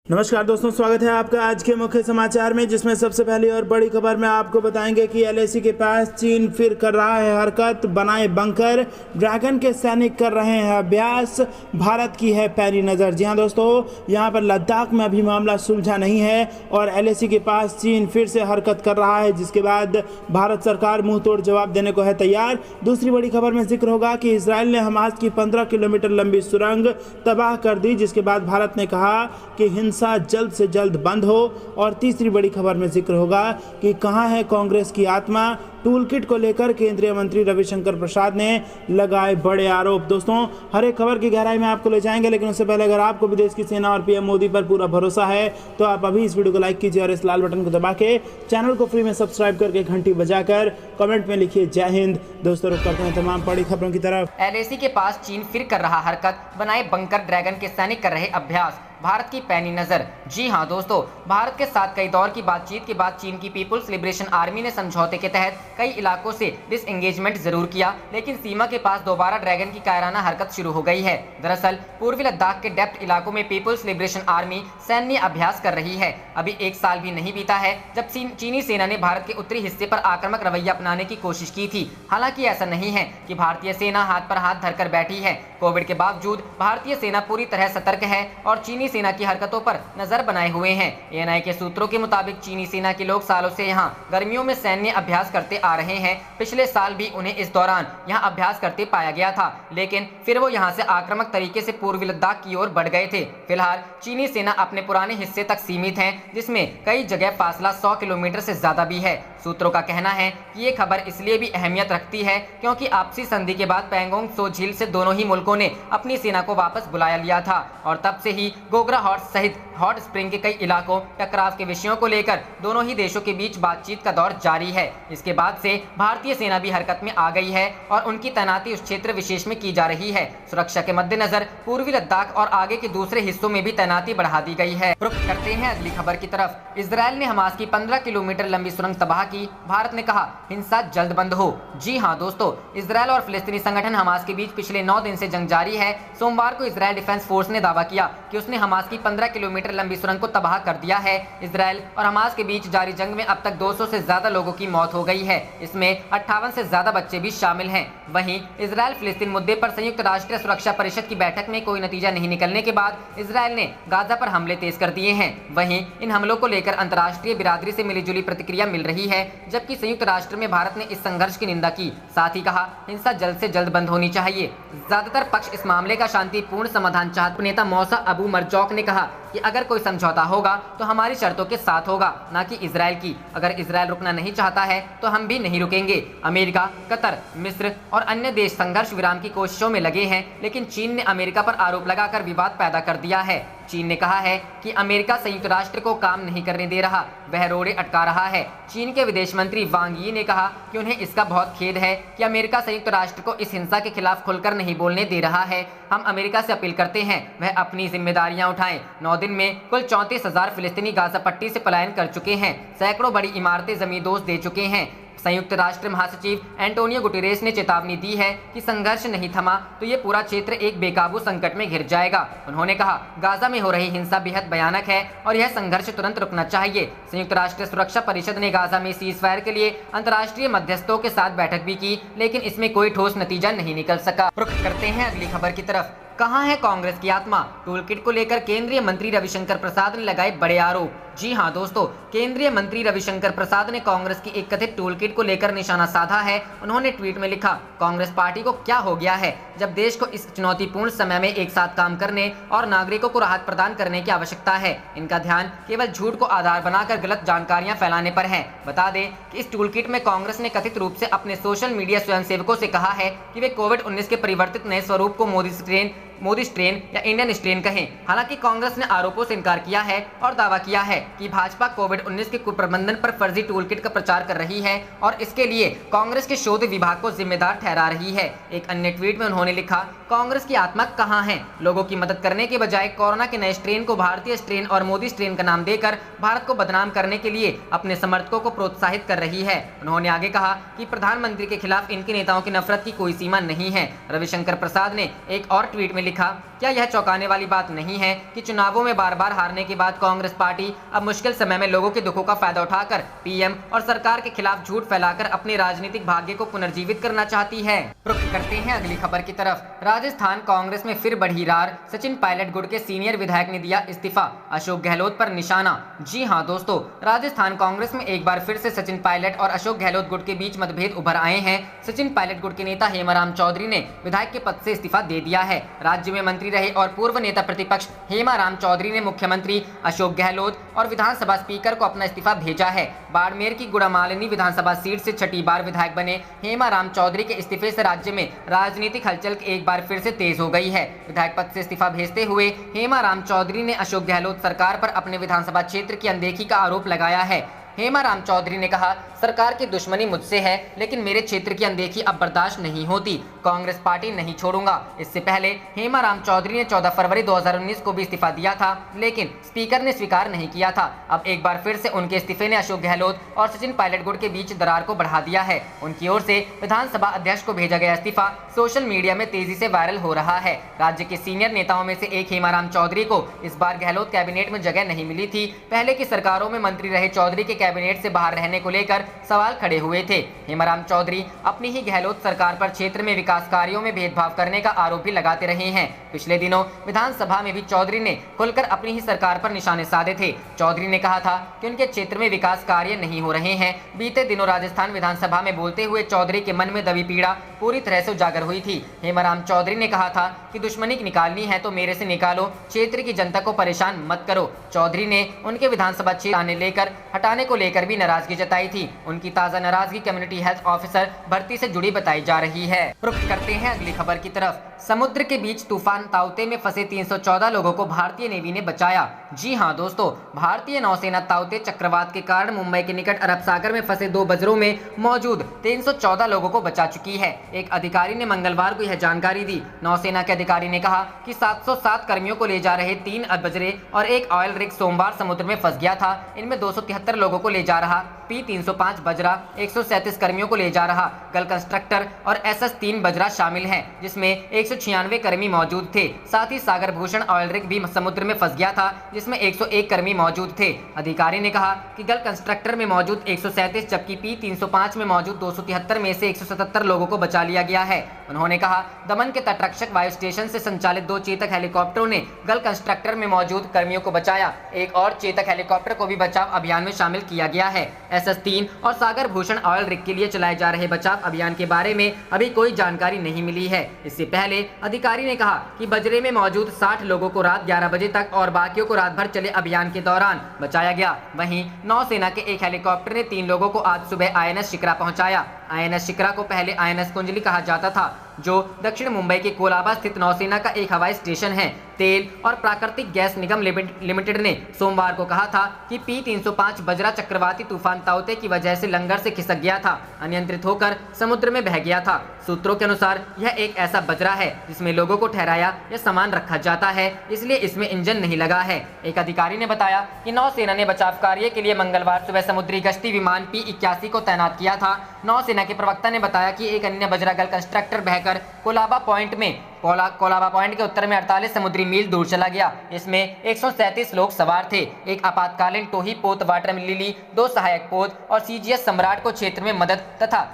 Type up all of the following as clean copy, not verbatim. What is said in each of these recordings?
नमस्कार दोस्तों, स्वागत है आपका आज के मुख्य समाचार में, जिसमें सबसे पहली और बड़ी खबर में आपको बताएंगे कि एलएसी के पास चीन फिर कर रहा है हरकत, बनाए बंकर, ड्रैगन के सैनिक कर रहे हैं अभ्यास, भारत की है पैनी नज़र। जी हां दोस्तों, यहां पर लद्दाख में अभी मामला सुलझा नहीं है और एलएसी के पास चीन फिर से हरकत कर रहा है, जिसके बाद भारत सरकार मुंह तोड़ जवाब देने को है तैयार। दूसरी बड़ी खबर में जिक्र होगा कि इसराइल ने हमास की 15 किलोमीटर लंबी सुरंग तबाह कर दी, जिसके बाद भारत ने कहा कि हिंसा जल्द से जल्द बंद हो। और तीसरी बड़ी खबर में जिक्र होगा कि कहां है कांग्रेस की आत्मा, टूल किट को लेकर केंद्रीय मंत्री रविशंकर प्रसाद ने लगाए बड़े आरोप। दोस्तों, हर एक खबर की गहराई में आपको ले जाएंगे, लेकिन उससे पहले अगर आपको भी देश की सेना और पीएम मोदी पर पूरा भरोसा है तो आप अभी इस वीडियो को लाइक कीजिए और इस लाल बटन को दबा के चैनल को फ्री में सब्सक्राइब करके घंटी बजाकर कमेंट में लिखिए जय हिंद। दोस्तों, रुक करते हैं तमाम बड़ी खबरों की तरफ। एलएसी के पास चीन फिर कर रहा हरकत, बनाए बंकर, ड्रैगन के सैनिक कर रहे अभ्यास, भारत की पैनी नजर। जी हां दोस्तों, भारत के साथ कई दौर की बातचीत के बाद चीन की पीपुल्स लिबरेशन आर्मी ने समझौते के तहत कई इलाकों से डिसएंगेजमेंट जरूर किया, लेकिन सीमा के पास दोबारा ड्रैगन की कायराना हरकत शुरू हो गई है। दरअसल पूर्वी लद्दाख के डेप्थ इलाकों में पीपुल्स लिबरेशन आर्मी सैन्य अभ्यास कर रही है। अभी एक साल भी नहीं बीता है जब चीनी सेना ने भारत के उत्तरी हिस्से पर आक्रामक रवैया अपनाने की कोशिश की थी। हालांकि ऐसा नहीं है कि भारतीय सेना हाथ पर हाथ धरकर बैठी है। कोविड के बावजूद भारतीय सेना पूरी तरह सतर्क है और चीनी सेना की हरकतों पर नजर बनाए हुए हैं। एएनआई के सूत्रों के मुताबिक चीनी सेना के लोग सालों से यहां गर्मियों में सैन्य अभ्यास करते आ रहे हैं। पिछले साल भी उन्हें इस दौरान यहां अभ्यास करते पाया गया था, लेकिन फिर वो यहां से आक्रामक तरीके से पूर्वी लद्दाख की ओर बढ़ गए थे। फिलहाल चीनी सेना अपने पुराने हिस्से तक सीमित है, जिसमें कई जगह फासला 100 किलोमीटर से ज्यादा भी है। सूत्रों का कहना है कि ये खबर इसलिए भी अहमियत रखती है क्योंकि आपसी संधि के बाद पैंगोंग त्सो झील से दोनों ही मुल्कों ने अपनी सेना को वापस बुलाया लिया था और तब से ही गोगरा हॉट सहित हॉट स्प्रिंग के कई इलाकों टकराव के विषयों को लेकर दोनों ही देशों के बीच बातचीत का दौर जारी है। इसके बाद से भारतीय सेना भी हरकत में आ गई है और उनकी तैनाती उस क्षेत्र विशेष में की जा रही है। सुरक्षा के मद्देनजर पूर्वी लद्दाख और आगे के दूसरे हिस्सों में भी तैनाती बढ़ा दी गई है। रुख करते हैं अगली खबर की तरफ। इजरायल ने हमास की 15 किलोमीटर लंबी सुरंग तबाह की, भारत ने कहा हिंसा जल्द बंद हो। जी हां दोस्तों, इजरायल और फिलिस्तीनी संगठन हमास के बीच पिछले 9 दिन से जंग जारी है। सोमवार को इजरायल डिफेंस फोर्स ने दावा किया कि उसने हमास की 15 किलोमीटर लंबी सुरंग को तबाह कर दिया है। इजरायल और हमास के बीच जारी जंग में अब तक 200 से ज्यादा लोगों की मौत हो गई है। इसमें 58 से ज्यादा बच्चे भी शामिल हैं। वहीं इजरायल फिलिस्तीन मुद्दे पर संयुक्त राष्ट्र सुरक्षा परिषद की बैठक में कोई नतीजा नहीं निकलने के बाद इजरायल ने गाजा पर हमले तेज कर दिए हैं। वहीं इन हमलों को लेकर अंतर्राष्ट्रीय बिरादरी से मिलीजुली प्रतिक्रिया मिल रही है, जबकि संयुक्त राष्ट्र में भारत ने इस संघर्ष की निंदा की। साथ ही कहा हिंसा जल्द से जल्द बंद होनी चाहिए। ज्यादातर पक्ष इस मामले का शांतिपूर्ण समाधान चाहते। नेता मौसा अबू मरजौक ने कहा कि अगर कोई समझौता होगा तो हमारी शर्तों के साथ होगा, न कि इजरायल की। अगर इजरायल रुकना नहीं चाहता है तो हम भी नहीं रुकेंगे। अमेरिका, कतर, मिस्र और अन्य देश संघर्ष विराम की कोशिशों में लगे हैं, लेकिन चीन ने अमेरिका पर आरोप लगाकर विवाद पैदा कर दिया है। चीन ने कहा है कि अमेरिका संयुक्त राष्ट्र को काम नहीं करने दे रहा, वह रोड़े अटका रहा है। चीन के विदेश मंत्री वांग यी ने कहा कि उन्हें इसका बहुत खेद है कि अमेरिका संयुक्त राष्ट्र को इस हिंसा के खिलाफ खुलकर नहीं बोलने दे रहा है। हम अमेरिका से अपील करते हैं वह अपनी जिम्मेदारियां उठाएं। 9 दिन में कुल 34,000 फिलिस्तीनी गाजा पट्टी से पलायन कर चुके हैं। सैकड़ों बड़ी इमारतें जमींदोज दे चुके हैं। संयुक्त राष्ट्र महासचिव एंटोनियो गुटेरेस ने चेतावनी दी है कि संघर्ष नहीं थमा तो ये पूरा क्षेत्र एक बेकाबू संकट में घिर जाएगा। उन्होंने कहा गाजा में हो रही हिंसा बेहद भयानक है और यह संघर्ष तुरंत रुकना चाहिए। संयुक्त राष्ट्र सुरक्षा परिषद ने गाजा में सीज फायर के लिए अंतर्राष्ट्रीय मध्यस्थों के साथ बैठक भी की, लेकिन इसमें कोई ठोस नतीजा नहीं निकल सका। रुख करते हैं अगली खबर की तरफ। कहां है कांग्रेस की आत्मा, टूल किट को लेकर केंद्रीय मंत्री रविशंकर प्रसाद ने लगाए बड़े आरोप। जी हां दोस्तों, केंद्रीय मंत्री रविशंकर प्रसाद ने कांग्रेस की एक कथित टूल किट को लेकर निशाना साधा है। उन्होंने ट्वीट में लिखा, कांग्रेस पार्टी को क्या हो गया है जब देश को इस चुनौतीपूर्ण समय में एक साथ काम करने और नागरिकों को राहत प्रदान करने की आवश्यकता है। इनका ध्यान केवल झूठ को आधार बनाकर गलत जानकारियां फैलाने पर है। बता दें कि इस टूल किट में कांग्रेस ने कथित रूप से अपने सोशल मीडिया स्वयंसेवकों से कहा है कि वे कोविड-19 के परिवर्तित नए स्वरूप को मोदी स्ट्रेन या इंडियन स्ट्रेन कहें। हालांकि कांग्रेस ने आरोपों से इनकार किया है और दावा किया है कि भाजपा कोविड-19 के कुप्रबंधन पर फर्जी टूल किट का प्रचार कर रही है और इसके लिए कांग्रेस के शोध विभाग को जिम्मेदार ठहरा रही है। एक अन्य ट्वीट में उन्होंने लिखा, कांग्रेस की आत्मा कहां है? लोगों की मदद करने के बजाय कोरोना के नए स्ट्रेन को भारतीय स्ट्रेन और मोदी स्ट्रेन का नाम देकर भारत को बदनाम करने के लिए अपने समर्थकों को प्रोत्साहित कर रही है। उन्होंने आगे कहा कि प्रधानमंत्री के खिलाफ इनके नेताओं की नफरत की कोई सीमा नहीं है। रविशंकर प्रसाद ने एक और ट्वीट में लिखा, क्या यह चौंकाने वाली बात नहीं है कि चुनावों में बार बार हारने के बाद कांग्रेस पार्टी अब मुश्किल समय में लोगों के दुखों का फायदा उठाकर पीएम और सरकार के खिलाफ झूठ फैलाकर अपने राजनीतिक भाग्य को पुनर्जीवित करना चाहती है। रुख करते हैं अगली खबर की तरफ। राजस्थान कांग्रेस में फिर बढ़ी रार, सचिन पायलट गुट के सीनियर विधायक ने दिया इस्तीफा, अशोक गहलोत पर निशाना। जी हां दोस्तों, राजस्थान कांग्रेस में एक बार फिर से सचिन पायलट और अशोक गहलोत गुट के बीच मतभेद उभर आए हैं। सचिन पायलट गुट के नेता हेमाराम चौधरी ने विधायक के पद से इस्तीफा दे दिया है। राज्य में मंत्री रहे और पूर्व नेता प्रतिपक्ष हेमाराम चौधरी ने मुख्यमंत्री अशोक गहलोत और विधानसभा स्पीकर को अपना इस्तीफा भेजा है। बाड़मेर की गुड़ामालिनी विधानसभा सीट से छठी बार विधायक बने हेमाराम चौधरी के इस्तीफे से राज्य में राजनीतिक हलचल एक बार फिर से तेज हो गई है। विधायक पद से इस्तीफा भेजते हुए हेमाराम चौधरी ने अशोक गहलोत सरकार पर अपने विधानसभा क्षेत्र की अनदेखी का आरोप लगाया है। हेमाराम चौधरी ने कहा, सरकार की दुश्मनी मुझसे है, लेकिन मेरे क्षेत्र की अनदेखी अब बर्दाश्त नहीं होती। कांग्रेस पार्टी नहीं छोड़ूंगा। इससे पहले हेमाराम चौधरी ने 14 फरवरी 2019 को भी इस्तीफा दिया था, लेकिन स्पीकर ने स्वीकार नहीं किया था। अब एक बार फिर से उनके इस्तीफे ने अशोक गहलोत और सचिन पायलट गुट के बीच दरार को बढ़ा दिया है। उनकी ओर से विधानसभा अध्यक्ष को भेजा गया इस्तीफा सोशल मीडिया में तेजी से वायरल हो रहा है। राज्य के सीनियर नेताओं में से एक हेमाराम चौधरी को इस बार गहलोत कैबिनेट में जगह नहीं मिली थी। पहले की सरकारों में मंत्री रहे चौधरी के कैबिनेट से बाहर रहने को लेकर सवाल खड़े हुए थे। हेमाराम चौधरी अपनी ही गहलोत सरकार पर क्षेत्र में विकास कार्यों में भेदभाव करने का आरोप भी लगाते रहे हैं। पिछले दिनों विधानसभा में भी चौधरी ने खुलकर अपनी ही सरकार पर निशाने साधे थे। चौधरी ने कहा था कि उनके क्षेत्र में विकास कार्य नहीं हो रहे हैं। बीते दिनों राजस्थान विधानसभा में बोलते हुए चौधरी के मन में दबी पीड़ा पूरी तरह से उजागर हुई थी। हेमाराम चौधरी ने कहा था कि दुश्मनी निकालनी है तो मेरे से निकालो, क्षेत्र की जनता को परेशान मत करो। चौधरी ने उनके विधानसभा क्षेत्र हटाने को लेकर भी नाराजगी जताई थी। उनकी ताजा नाराजगी कम्युनिटी हेल्थ ऑफिसर भर्ती से जुड़ी बताई जा रही है। रुख करते हैं अगली खबर की तरफ। समुद्र के बीच तूफान ताउते में फंसे 314 लोगों को भारतीय नेवी ने बचाया। जी हां दोस्तों, भारतीय नौसेना ताउते चक्रवात के कारण मुंबई के निकट अरब सागर में फंसे 2 बजरों में मौजूद 314 लोगों को बचा चुकी है। एक अधिकारी ने मंगलवार को यह जानकारी दी। नौसेना के अधिकारी ने कहा कि 707 कर्मियों को ले जा रहे 3 बजरे और एक ऑयल रिग सोमवार समुद्र में फंस गया था। इनमें 273 लोगों को ले जा रहा P305 बजरा, 137 कर्मियों को ले जा रहा गल कंस्ट्रक्टर और SS3 बजरा शामिल हैं, जिसमें 196 कर्मी मौजूद थे। साथ ही सागर भूषण ऑयल रिग भी समुद्र में फंस गया था, जिसमें 101 कर्मी मौजूद थे। अधिकारी ने कहा कि गल कंस्ट्रक्टर में मौजूद 137 जबकि P305 में मौजूद 273 में से 177 लोगों को बचा लिया गया है। उन्होंने कहा, दमन के तटरक्षक वायु स्टेशन से संचालित 2 चेतक हेलीकॉप्टरों ने गल कंस्ट्रक्टर में मौजूद कर्मियों को बचाया। एक और चेतक हेलीकॉप्टर को भी बचाव अभियान में शामिल किया गया है। SS3 और सागर भूषण ऑयल रिग के लिए चलाए जा रहे बचाव अभियान के बारे में अभी कोई जानकारी नहीं मिली है। इससे पहले अधिकारी ने कहा कि बजरे में मौजूद 60 लोगों को रात 11 बजे तक और बाकियों को रात भर चले अभियान के दौरान बचाया गया। वहीं नौसेना के एक हेलीकॉप्टर ने 3 लोगों को आज सुबह INS शिकरा पहुंचाया। INS शिकरा को पहले INS कुंजली कहा जाता था, जो दक्षिण मुंबई के कोलाबा स्थित नौसेना का एक हवाई स्टेशन है। तेल और प्राकृतिक गैस निगम लिमिटेड ने सोमवार को कहा था कि P305 बजरा चक्रवाती तूफान ताउते की वजह से लंगर से खिसक गया था, अनियंत्रित होकर समुद्र में बह गया था। सूत्रों के अनुसार यह एक ऐसा बजरा है जिसमें लोगों को ठहराया या सामान रखा जाता है, इसलिए इसमें इंजन नहीं लगा है। एक अधिकारी ने बताया कि नौसेना ने बचाव कार्य के लिए मंगलवार सुबह समुद्री गश्ती विमान P81 को तैनात किया था। नौसेना के प्रवक्ता ने बताया कि एक अन्य बजरा गल कंस्ट्रक्टर बहकर कोलाबा पॉइंट के उत्तर में 48 समुद्री मील दूर चला गया। इसमें 137 लोग सवार थे। एक आपातकालीन टोही पोत वाटर लिली, 2 सहायक पोत और CGS सम्राट को क्षेत्र में मदद तथा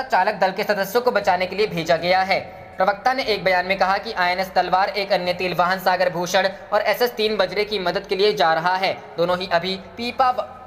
चालक दल के सदस्यों को बचाने के लिए भेजा गया है। प्रवक्ता ने एक बयान में कहा कि INS तलवार एक अन्य तेल वाहन सागर भूषण और SS3 बजरे की मदद के लिए जा रहा है। दोनों ही अभी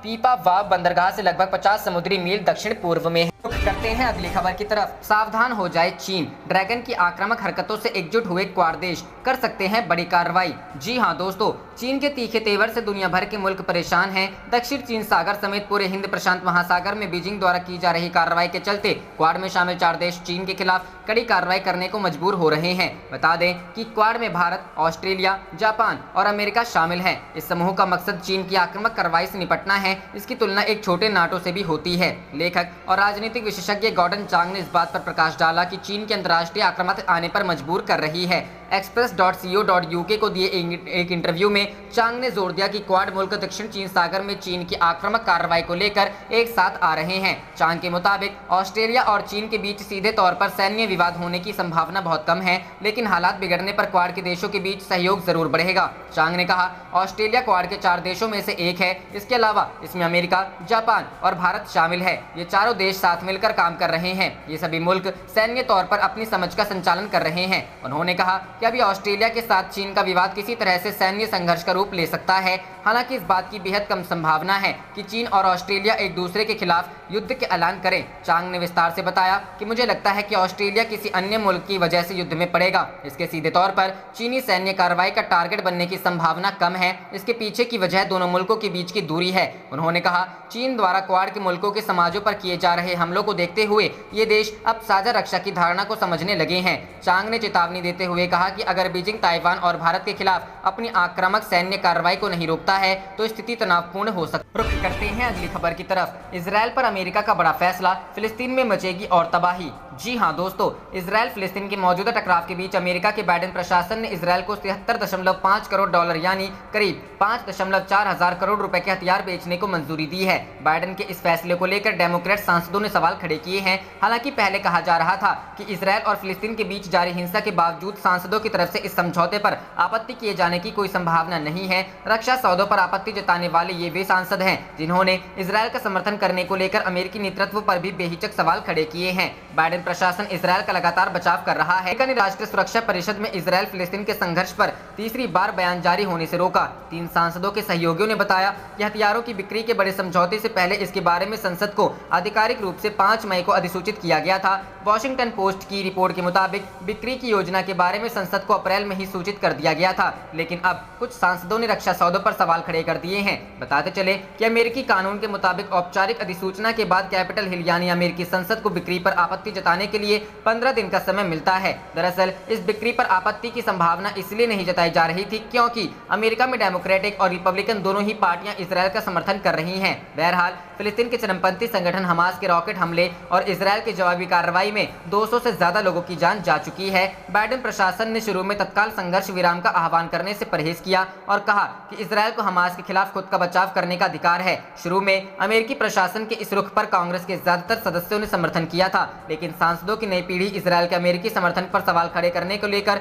पीपावाव बंदरगाह से लगभग 50 समुद्री मील दक्षिण पूर्व में है। करते हैं अगली खबर की तरफ। सावधान हो जाए चीन, ड्रैगन की आक्रामक हरकतों से एकजुट हुए क्वाड देश कर सकते हैं बड़ी कार्रवाई। जी हां दोस्तों, चीन के तीखे तेवर से दुनिया भर के मुल्क परेशान हैं। दक्षिण चीन सागर समेत पूरे हिंद प्रशांत महासागर में बीजिंग द्वारा की जा रही कार्रवाई के चलते क्वाड में शामिल 4 देश चीन के खिलाफ कड़ी कार्रवाई करने को मजबूर हो रहे हैं। बता दें कि क्वाड में भारत, ऑस्ट्रेलिया, जापान और अमेरिका शामिल हैं। इस समूह का मकसद चीन की आक्रामक कार्रवाई से निपटना है। इसकी तुलना एक छोटे नाटो से भी होती है। लेखक और राजनीतिक विशेषज्ञ गॉर्डन चांग ने इस बात पर प्रकाश डाला कि चीन की अंतर्राष्ट्रीय आक्रामक आने पर मजबूर कर रही है। express.co.uk को दिए एक इंटरव्यू में चांग ने जोर दिया कि क्वाड मुल्क दक्षिण चीन सागर में चीन की आक्रामक कार्रवाई को लेकर एक साथ आ रहे हैं। चांग के मुताबिक ऑस्ट्रेलिया और चीन के बीच सीधे तौर पर सैन्य विवाद होने की संभावना बहुत कम है, लेकिन हालात बिगड़ने पर क्वाड के देशों के बीच सहयोग जरूर बढ़ेगा। चांग ने कहा, ऑस्ट्रेलिया क्वाड के 4 देशों में से एक है। इसके अलावा इसमें अमेरिका, जापान और भारत शामिल है। ये चारों देश साथ मिलकर काम कर रहे हैं। ये सभी मुल्क सैन्य तौर पर अपनी समझ का संचालन कर रहे हैं। उन्होंने कहा कि अभी ऑस्ट्रेलिया के साथ चीन का विवाद किसी तरह से सैन्य संघर्ष का रूप ले सकता है। हालांकि इस बात की बेहद कम संभावना है कि चीन और ऑस्ट्रेलिया एक दूसरे के खिलाफ युद्ध के ऐलान करें। चांग ने विस्तार से बताया कि मुझे लगता है कि ऑस्ट्रेलिया किसी अन्य मुल्क की वजह से युद्ध में पड़ेगा। इसके सीधे तौर पर चीनी सैन्य कार्रवाई का टारगेट बनने की संभावना कम है। इसके पीछे की वजह दोनों मुल्कों के बीच की दूरी है। उन्होंने कहा, चीन द्वारा क्वाड के मुल्कों के समाजों पर किए जा रहे हमलों को देखते हुए ये देश अब साझा रक्षा की धारणा को समझने लगे हैं। चांग ने चेतावनी देते हुए कहा कि अगर बीजिंग ताइवान और भारत के खिलाफ अपनी आक्रामक सैन्य कार्रवाई को नहीं रोकता है तो स्थिति तनावपूर्ण हो सकती है। रुख करते हैं अगली खबर की तरफ। इजराइल पर अमेरिका का बड़ा फैसला, फिलिस्तीन में मचेगी और तबाही। जी हां दोस्तों, इजराइल फिलिस्तीन के मौजूदा टकराव के बीच अमेरिका के बाइडेन प्रशासन ने इजराइल को 73.5 करोड़ डॉलर यानी करीब 5.4 हजार करोड़ रुपए के हथियार बेचने को मंजूरी दी है। बाइडेन के इस फैसले को लेकर डेमोक्रेट सांसदों ने सवाल खड़े किए हैं। हालांकि पहले कहा जा रहा था कि इजराइल और फिलिस्तीन के बीच जारी हिंसा के बावजूद सांसदों की तरफ से इस समझौते पर आपत्ति किए जाने की कोई संभावना नहीं है। रक्षा सौदों पर आपत्ति जताने वाले ये वे सांसद हैं जिन्होंने इजराइल का समर्थन करने को लेकर अमेरिकी नेतृत्व पर भी बेहिचक सवाल खड़े किए हैं। बाइडेन प्रशासन इजराइल का लगातार बचाव कर रहा है। अमेरिका ने राष्ट्रीय सुरक्षा परिषद में इजराइल फिलिस्तीन के संघर्ष पर तीसरी बार बयान जारी होने से रोका। 3 सांसदों के सहयोगियों ने बताया कि हथियारों की बिक्री के बड़े समझौते से पहले इसके बारे में संसद को आधिकारिक रूप से 5 मई को अधिसूचित किया गया था। वॉशिंगटन पोस्ट की रिपोर्ट के मुताबिक बिक्री की योजना के बारे में संसद को अप्रैल में ही सूचित कर दिया गया था, लेकिन अब कुछ सांसदों ने रक्षा सौदों पर सवाल खड़े कर दिए हैं। बताते चले कि अमेरिकी कानून के मुताबिक औपचारिक अधिसूचना के बाद कैपिटल हिल यानी अमेरिकी संसद को बिक्री पर आपत्ति जताने के लिए 15 दिन का समय मिलता है। दरअसल इस बिक्री पर आपत्ति की संभावना इसलिए नहीं जताई जा रही थी क्योंकि अमेरिका में डेमोक्रेटिक और रिपब्लिकन दोनों ही पार्टियां इजराइल का समर्थन कर रही हैं। बहरहाल फिलिस्तीन के चरमपंथी संगठन हमास के रॉकेट हमले और इजराइल की जवाबी कार्रवाई में 200 से ज्यादा लोगों की जान जा चुकी है। बाइडेन प्रशासन ने शुरू में तत्काल संघर्ष विराम का आह्वान करने से परहेज किया और कहा कि इजराइल को हमास के खिलाफ खुद का बचाव करने का अधिकार है। शुरू में अमेरिकी प्रशासन के इस रुख पर कांग्रेस के ज्यादातर सदस्यों ने समर्थन किया था, लेकिन सांसदों की नई पीढ़ी इजराइल के अमेरिकी समर्थन पर सवाल खड़े करने को लेकर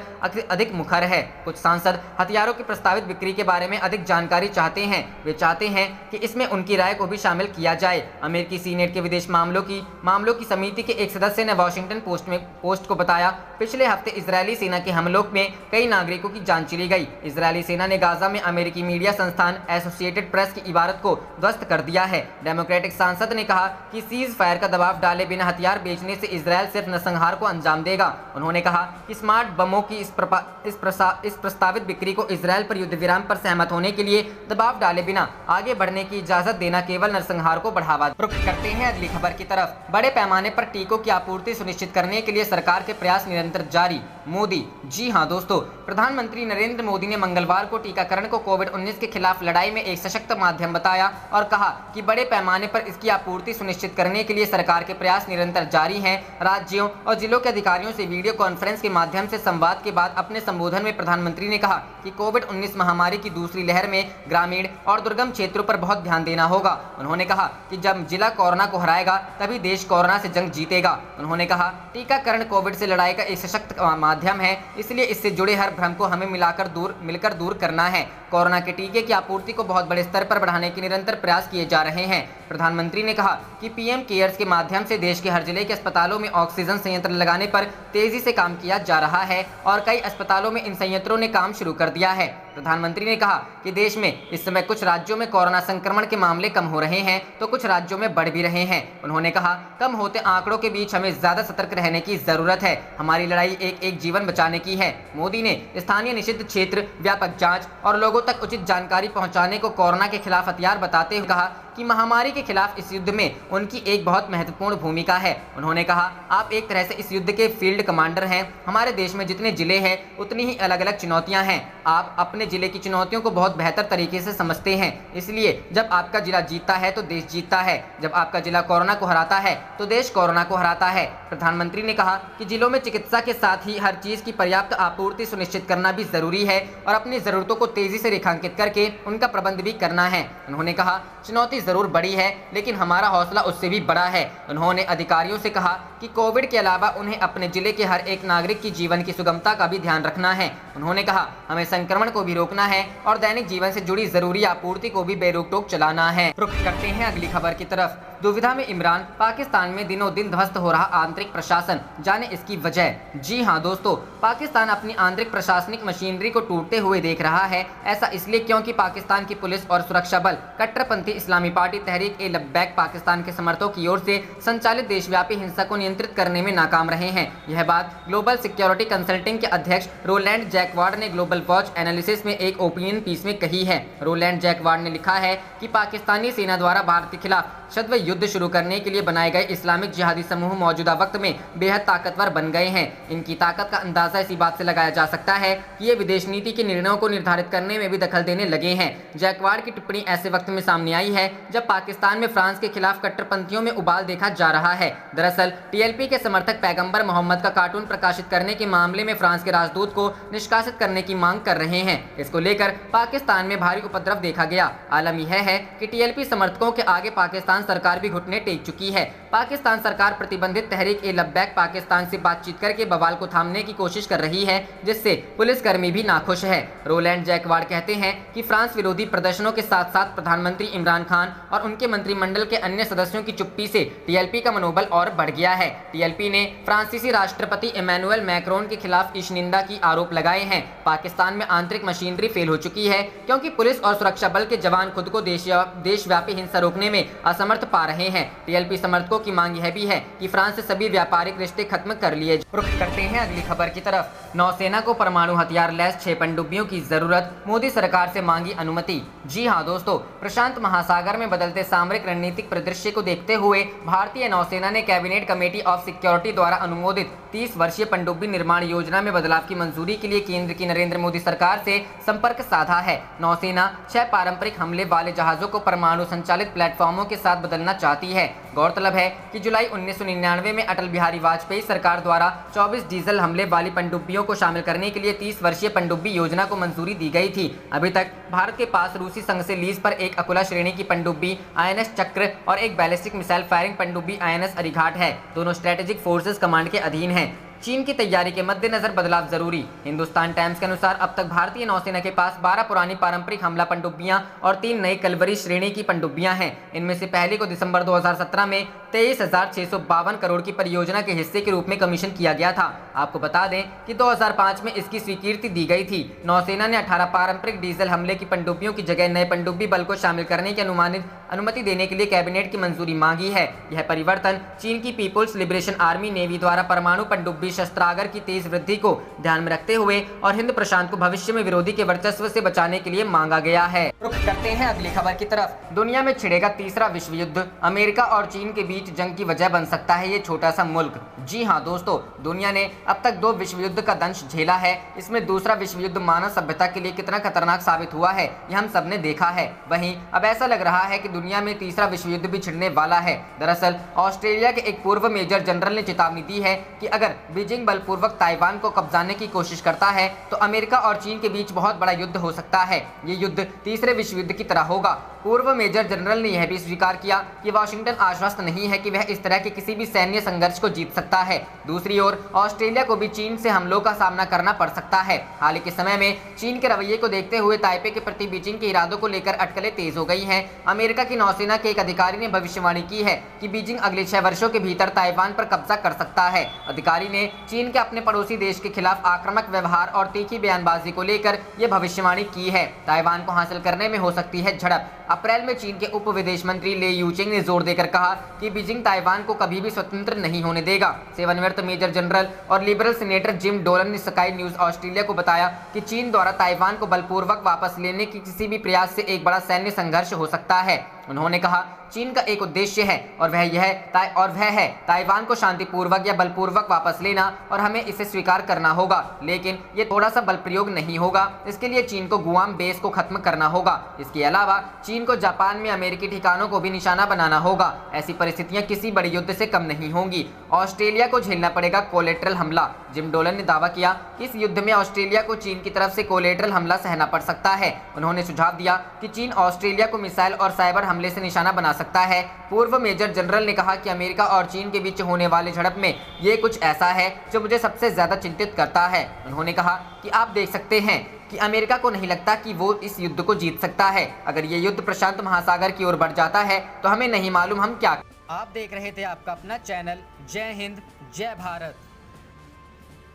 अधिक मुखर है। कुछ सांसद हथियारों की प्रस्तावित बिक्री के बारे में अधिक जानकारी चाहते हैं। वे चाहते हैं कि इसमें उनकी राय को भी शामिल किया जाए। अमेरिकी सीनेट के विदेश मामलों की समिति के एक सदस्य ने वॉशिंगटन पोस्ट को बताया, पिछले हफ्ते इजरायली सेना के हमलों में कई नागरिकों की जान चली गई। इजरायली सेना ने गाजा में अमेरिकी मीडिया संस्थान एसोसिएटेड प्रेस की इबारत को ध्वस्त कर दिया है। डेमोक्रेटिक सांसद ने कहा कि सीज फायर का दबाव डाले बिना हथियार बेचने से इजरायल सिर्फ नरसंहार को अंजाम देगा। उन्होंने कहा कि स्मार्ट बमों की इस प्रस्तावित बिक्री को इजरायल पर युद्ध विराम पर सहमत होने के लिए दबाव डाले बिना आगे बढ़ने की इजाजत देना केवल नरसंहार को बढ़ावा। रुख करते हैं अगली खबर की तरफ। बड़े पैमाने पर टीकों की आपूर्ति सुनिश्चित करने के लिए सरकार के प्रयास निरंतर जारी, मोदी। जी हां दोस्तों, प्रधानमंत्री नरेंद्र मोदी ने मंगलवार को टीकाकरण को कोविड-19 के खिलाफ लड़ाई में एक सशक्त माध्यम बताया और कहा कि बड़े पैमाने पर इसकी आपूर्ति सुनिश्चित करने के लिए सरकार के प्रयास निरंतर जारी हैं। राज्यों और जिलों के अधिकारियों से वीडियो कॉन्फ्रेंस के माध्यम से संवाद के बाद अपने संबोधन में प्रधानमंत्री ने कहा कि कोविड-19 महामारी की दूसरी लहर में ग्रामीण और दुर्गम क्षेत्रों पर बहुत ध्यान देना होगा। उन्होंने कहा कि जब जिला कोरोना को हराएगा तभी देश कोरोना से जंग जीतेगा। उन्होंने कहा टीकाकरण कोविड से लड़ाई का एक सशक्त माध्यम है, इसलिए इससे जुड़े हर भ्रम को हमें मिलकर दूर करना है। कोरोना के टीके की आपूर्ति को बहुत बड़े स्तर पर बढ़ाने के निरंतर प्रयास किए जा रहे हैं। प्रधानमंत्री ने कहा कि पीएम केयर्स के माध्यम से देश के हर जिले के अस्पतालों में ऑक्सीजन संयंत्र लगाने पर तेजी से काम किया जा रहा है और कई अस्पतालों में इन संयंत्रों ने काम शुरू कर दिया है। प्रधानमंत्री ने कहा कि देश में इस समय कुछ राज्यों में कोरोना संक्रमण के मामले कम हो रहे हैं तो कुछ राज्यों में बढ़ भी रहे हैं। उन्होंने कहा कम होते आंकड़ों के बीच हमें ज्यादा सतर्क रहने की जरूरत है। हमारी लड़ाई एक जीवन बचाने की है। मोदी ने स्थानीय निषिद्ध क्षेत्र, व्यापक जांच और लोगों तक उचित जानकारी पहुंचाने को कोरोना के खिलाफ हथियार बताते हुए कहा कि महामारी के खिलाफ इस युद्ध में उनकी एक बहुत महत्वपूर्ण भूमिका है। उन्होंने कहा, आप एक तरह से इस युद्ध के फील्ड कमांडर हैं। हमारे देश में जितने जिले हैं उतनी ही अलग अलग चुनौतियां हैं। आप अपने जिले की चुनौतियों को बहुत बेहतर तरीके से समझते हैं, इसलिए जब आपका जिला जीतता है तो देश जीतता है। जब आपका जिला कोरोना को हराता है तो देश कोरोना को हराता है। प्रधानमंत्री ने कहा कि जिलों में चिकित्सा के साथ ही हर चीज की पर्याप्त आपूर्ति सुनिश्चित करना भी जरूरी है और अपनी जरूरतों को तेजी से रेखांकित करके उनका प्रबंध भी करना है। उन्होंने कहा, चुनौती जरूर बड़ी है लेकिन हमारा हौसला उससे भी बड़ा है। उन्होंने अधिकारियों से कहा कि कोविड के अलावा उन्हें अपने जिले के हर एक नागरिक की जीवन की सुगमता का भी ध्यान रखना है। उन्होंने कहा, हमें संक्रमण को भी रोकना है और दैनिक जीवन से जुड़ी जरूरी आपूर्ति को भी बेरोक टोक चलाना है। रुख करते हैं अगली खबर की तरफ। दुविधा में इमरान, पाकिस्तान में दिनों दिन ध्वस्त हो रहा आंतरिक प्रशासन, जाने इसकी वजह। जी हां दोस्तों, पाकिस्तान अपनी आंतरिक प्रशासनिक मशीनरी को टूटते हुए देख रहा है। ऐसा इसलिए क्योंकि पाकिस्तान की पुलिस और सुरक्षा बल कट्टरपंथी इस्लामी पार्टी तहरीक-ए-लब्बैक पाकिस्तान के समर्थकों की ओर से संचालित देशव्यापी हिंसा को नियंत्रित करने में नाकाम रहे हैं। यह बात ग्लोबल सिक्योरिटी कंसल्टिंग के अध्यक्ष रोलैंड जैकवार्ड ने ग्लोबल वॉच एनालिसिस में एक ओपिनियन पीस में कही है। रोलैंड जैकवार्ड ने लिखा है कि पाकिस्तानी सेना द्वारा भारत के खिलाफ शतव युद्ध शुरू करने के लिए बनाए गए इस्लामिक जिहादी समूह मौजूदा वक्त में बेहद ताकतवर बन गए हैं। इनकी ताकत का अंदाजा इसी बात से लगाया जा सकता है कि ये विदेश नीति के निर्णयों को निर्धारित करने में भी दखल देने लगे हैं। जैकवार्ड की टिप्पणी ऐसे वक्त में सामने आई है जब पाकिस्तान में फ्रांस के खिलाफ कट्टरपंथियों में उबाल देखा जा रहा है। दरअसल टीएलपी के समर्थक पैगंबर मोहम्मद का कार्टून प्रकाशित करने के मामले में फ्रांस के राजदूत को निष्कासित करने की मांग कर रहे हैं। इसको लेकर पाकिस्तान में भारी उपद्रव देखा गया। आलम यह है कि टीएलपी समर्थकों के आगे पाकिस्तान सरकार भी घुटने टेक चुकी है। पाकिस्तान सरकार प्रतिबंधित तहरीक-ए-लब्बैक पाकिस्तान से बातचीत करके बवाल को थामने की कोशिश कर रही है, जिससे पुलिसकर्मी भी नाखुश है। रोलैंड जैकवार्ड कहते हैं कि फ्रांस विरोधी प्रदर्शनों के साथ साथ प्रधानमंत्री इमरान खान और उनके मंत्रिमंडल के अन्य सदस्यों की चुप्पी से टीएलपी का मनोबल और बढ़ गया है। टीएलपी ने फ्रांसीसी राष्ट्रपति इमैनुअल मैक्रोन के खिलाफ ईशनिंदा की आरोप लगाए हैं। पाकिस्तान में आंतरिक मशीनरी फेल हो चुकी है क्योंकि पुलिस और सुरक्षा बल के जवान खुद को देशव्यापी हिंसा रोकने में असमर्थ पा रहे हैं। टीएलपी समर्थकों की मांग यह भी है कि फ्रांस से सभी व्यापारिक रिश्ते खत्म कर लिए। रुख करते हैं अगली खबर की तरफ। नौसेना को परमाणु हथियार लैस 6 पनडुब्बियों की जरूरत, मोदी सरकार से मांगी अनुमति। जी हां दोस्तों, प्रशांत महासागर में बदलते सामरिक रणनीतिक परिदृश्य को देखते हुए भारतीय नौसेना ने कैबिनेट कमेटी ऑफ सिक्योरिटी द्वारा अनुमोदित 30 वर्षीय पनडुब्बी निर्माण योजना में बदलाव की मंजूरी के लिए केंद्र की नरेंद्र मोदी सरकार से संपर्क साधा है। नौसेना 6 पारंपरिक हमले वाले जहाजों को परमाणु संचालित प्लेटफॉर्मों के साथ बदलना चाहती है। गौरतलब है कि जुलाई 1999 में अटल बिहारी वाजपेयी सरकार द्वारा 24 डीजल हमले वाली पनडुब्बियों को शामिल करने के लिए 30 वर्षीय पनडुब्बी योजना को मंजूरी दी गई थी। अभी तक भारत के पास रूसी संघ से लीज पर एक अकुला श्रेणी की पनडुब्बी आईएनएस चक्र और एक बैलिस्टिक मिसाइल फायरिंग पनडुब्बी आईएनएस अरिघाट है। दोनों स्ट्रेटेजिक फोर्सेस कमांड के अधीन हैं। चीन की तैयारी के मद्देनजर बदलाव जरूरी। हिंदुस्तान टाइम्स के अनुसार अब तक भारतीय नौसेना के पास 12 पुरानी पारंपरिक हमला पनडुब्बियां और 3 नई कलवरी श्रेणी की पनडुब्बियां हैं। इनमें से पहली को दिसंबर 2017 में 23,652 करोड़ की परियोजना के हिस्से के रूप में कमीशन किया गया था। आपको बता दें कि 2005 में इसकी स्वीकृति दी गई थी। नौसेना ने 18 पारंपरिक डीजल हमले की पनडुब्बियों की जगह नए पनडुब्बी बल को शामिल करने की अनुमति देने के लिए कैबिनेट की मंजूरी मांगी है। यह परिवर्तन चीन की पीपुल्स लिबरेशन आर्मी नेवी द्वारा परमाणु पनडुब्बी शस्त्रागार की तेज वृद्धि को ध्यान में रखते हुए और हिंद प्रशांत को भविष्य में विरोधी के वर्चस्व से बचाने के लिए मांगा गया है। रुख करते हैं अगली खबर की तरफ। दुनिया में छिड़ेगा तीसरा विश्व युद्ध, अमेरिका और चीन के बीच जंग की वजह बन सकता है ये छोटा सा मुल्क। जी हां दोस्तों, दुनिया ने अब तक 2 विश्व युद्ध का दंश झेला है। इसमें दूसरा विश्व युद्ध मानव सभ्यता के लिए कितना खतरनाक साबित हुआ है यह हम सब ने देखा है। वहीं अब ऐसा लग रहा है कि दुनिया में तीसरा विश्व युद्ध भी छिड़ने वाला है। दरअसल ऑस्ट्रेलिया के एक पूर्व मेजर जनरल ने चेतावनी दी है कि अगर बीजिंग बलपूर्वक ताइवान को कब्जाने की कोशिश करता है तो अमेरिका और चीन के बीच बहुत बड़ा युद्ध हो सकता है। ये युद्ध तीसरे विश्व युद्ध की तरह होगा। पूर्व मेजर जनरल ने यह भी स्वीकार किया कि वाशिंगटन आश्वस्त नहीं है कि वह इस तरह के किसी भी सैन्य संघर्ष को जीत सकता है। दूसरी ओर ऑस्ट्रेलिया को भी चीन से हमलों का सामना करना पड़ सकता है। हाल ही के समय में चीन के रवैये को देखते हुए ताइपे के प्रति बीजिंग के इरादों को लेकर अटकलें तेज हो गई हैं। अमेरिका की नौसेना के एक अधिकारी ने भविष्यवाणी की है कि बीजिंग अगले 6 वर्षों के भीतर ताइवान पर कब्जा कर सकता है। अधिकारी ने चीन के अपने पड़ोसी देश के खिलाफ आक्रामक व्यवहार और तीखी बयानबाजी को लेकर ये भविष्यवाणी की है। ताइवान को हासिल करने में हो सकती है झड़प। अप्रैल में चीन के उप विदेश मंत्री ले यूचिंग ने जोर देकर कहा कि बीजिंग ताइवान को कभी भी स्वतंत्र नहीं होने देगा। सेवानिवृत्त मेजर जनरल और लिबरल सीनेटर जिम डोलन ने स्काई न्यूज ऑस्ट्रेलिया को बताया कि चीन द्वारा ताइवान को बलपूर्वक वापस लेने की किसी भी प्रयास से एक बड़ा सैन्य संघर्ष हो सकता है। उन्होंने कहा, चीन का एक उद्देश्य है और वह है ताइवान को शांतिपूर्वक या बलपूर्वक वापस लेना और हमें इसे स्वीकार करना होगा, लेकिन ये थोड़ा सा बल प्रयोग नहीं होगा। इसके लिए चीन को गुआम बेस को खत्म करना होगा। इसके अलावा चीन को जापान में अमेरिकी ठिकानों को भी निशाना बनाना होगा। ऐसी परिस्थितियां किसी बड़े युद्ध से कम नहीं होंगी। ऑस्ट्रेलिया को झेलना पड़ेगा कोलेट्रल हमला। जिम डोलन ने दावा किया कि इस युद्ध में ऑस्ट्रेलिया को चीन की तरफ से कोलेट्रल हमला सहना पड़ सकता है। उन्होंने सुझाव दिया कि चीन ऑस्ट्रेलिया को मिसाइल और साइबर हमले से निशाना बना सकता है। पूर्व मेजर जनरल ने कहा कि अमेरिका और चीन के बीच होने वाले झड़प में ये कुछ ऐसा है जो मुझे सबसे ज्यादा चिंतित करता है। उन्होंने कहा कि आप देख सकते हैं कि अमेरिका को नहीं लगता कि वो इस युद्ध को जीत सकता है। अगर ये युद्ध प्रशांत महासागर की ओर बढ़ जाता है तो हमें नहीं मालूम हम क्या। आप देख रहे थे आपका अपना चैनल जय हिंद जय भारत।